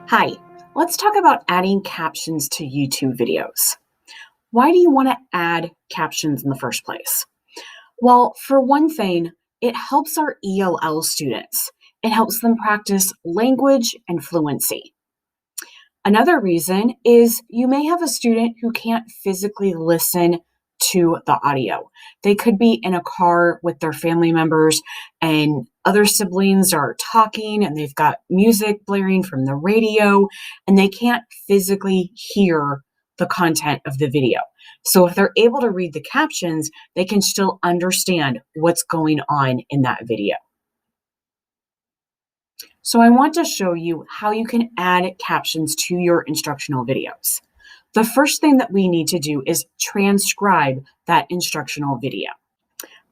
Hi, let's talk about adding captions to YouTube videos. Why do you want to add captions in the first place? Well, for one thing, it helps our ELL students. It helps them practice language and fluency. Another reason is you may have a student who can't physically listen to the audio. They could be in a car with their family members and other siblings are talking and they've got music blaring from the radio and they can't physically hear the content of the video. So if they're able to read the captions, they can still understand what's going on in that video. So I want to show you how you can add captions to your instructional videos. The first thing that we need to do is transcribe that instructional video.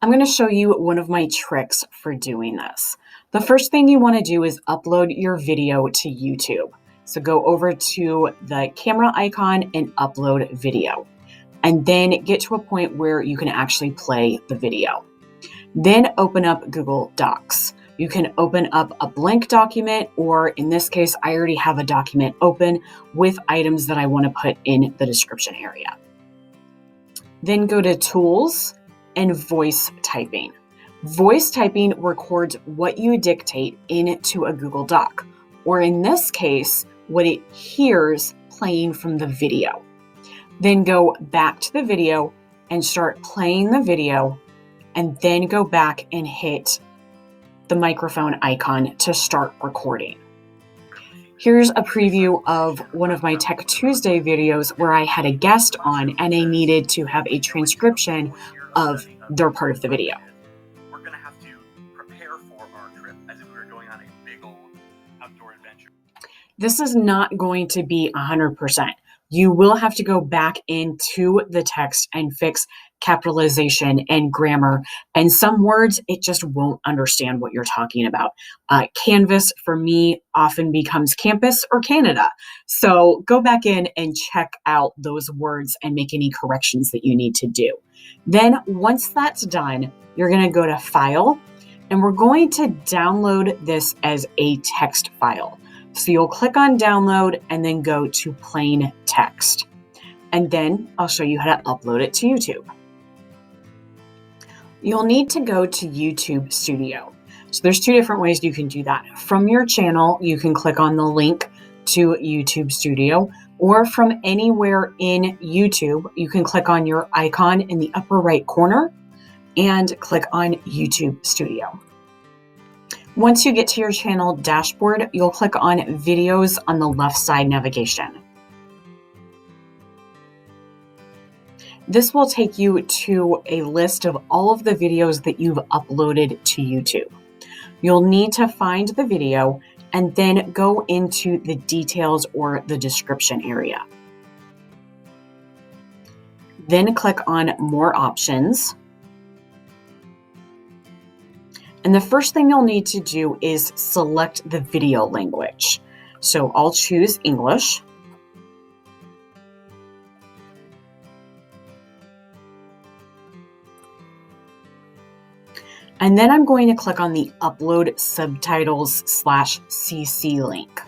I'm going to show you one of my tricks for doing this. The first thing you want to do is upload your video to YouTube. So go over to the camera icon and upload video. And then get to a point where you can actually play the video. Then open up Google Docs. You can open up a blank document, or in this case, I already have a document open with items that I want to put in the description area. Then go to Tools and Voice Typing. Voice typing records what you dictate into a Google Doc, or in this case, what it hears playing from the video. Then go back to the video and start playing the video, and then go back and hit the microphone icon to start recording. Here's a preview of one of my Tech Tuesday videos where I had a guest on and I needed to have a transcription of their part of the video. We're going to have to prepare for our trip as if we were going on a big old outdoor adventure. This is not going to be 100%. You will have to go back into the text and fix capitalization and grammar. And some words, it just won't understand what you're talking about. Canvas, for me, often becomes campus or Canada. So go back in and check out those words and make any corrections that you need to do. Then once that's done, you're going to go to File, and we're going to download this as a text file. So you'll click on download and then go to plain text. And then I'll show you how to upload it to YouTube. You'll need to go to YouTube Studio. So there's two different ways you can do that. From your channel, you can click on the link to YouTube Studio, or from anywhere in YouTube, you can click on your icon in the upper right corner and click on YouTube Studio. Once you get to your channel dashboard, you'll click on Videos on the left side navigation. This will take you to a list of all of the videos that you've uploaded to YouTube. You'll need to find the video and then go into the details or the description area. Then click on More Options. And the first thing you'll need to do is select the video language. So I'll choose English. And then I'm going to click on the Upload Subtitles /CC link.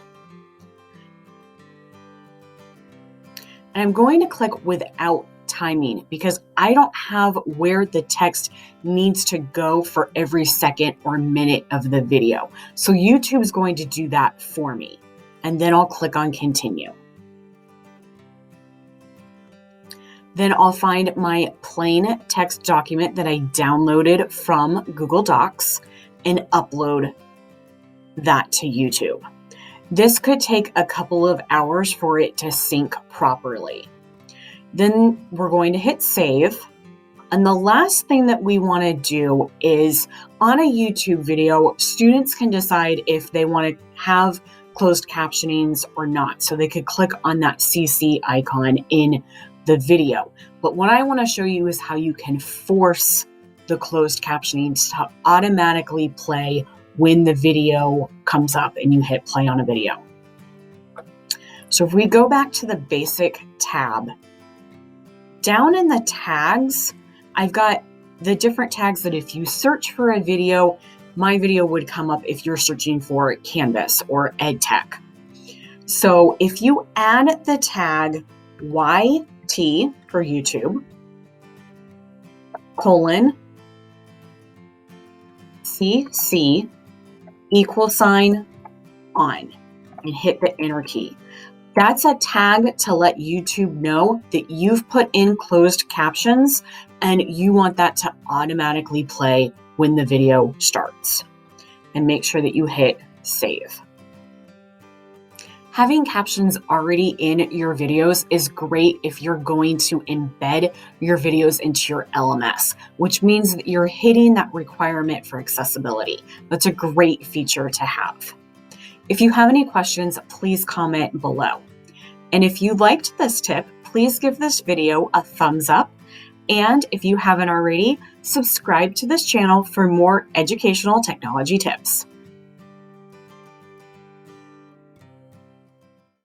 And I'm going to click without timing because I don't have where the text needs to go for every second or minute of the video. So YouTube is going to do that for me. And then I'll click on Continue. Then I'll find my plain text document that I downloaded from Google Docs and upload that to YouTube. This could take a couple of hours for it to sync properly. Then we're going to hit save. And the last thing that we want to do is on a YouTube video, students can decide if they want to have closed captionings or not. So they could click on that CC icon in the video. But what I want to show you is how you can force the closed captionings to automatically play when the video comes up and you hit play on a video. So if we go back to the basic tab, down in the tags, I've got the different tags that if you search for a video, my video would come up if you're searching for Canvas or EdTech. So if you add the tag YT for YouTube, :CC $on and hit the enter key. That's a tag to let YouTube know that you've put in closed captions and you want that to automatically play when the video starts. And make sure that you hit save. Having captions already in your videos is great if you're going to embed your videos into your LMS, which means that you're hitting that requirement for accessibility. That's a great feature to have. If you have any questions, please comment below. And if you liked this tip, please give this video a thumbs up. And if you haven't already, subscribe to this channel for more educational technology tips.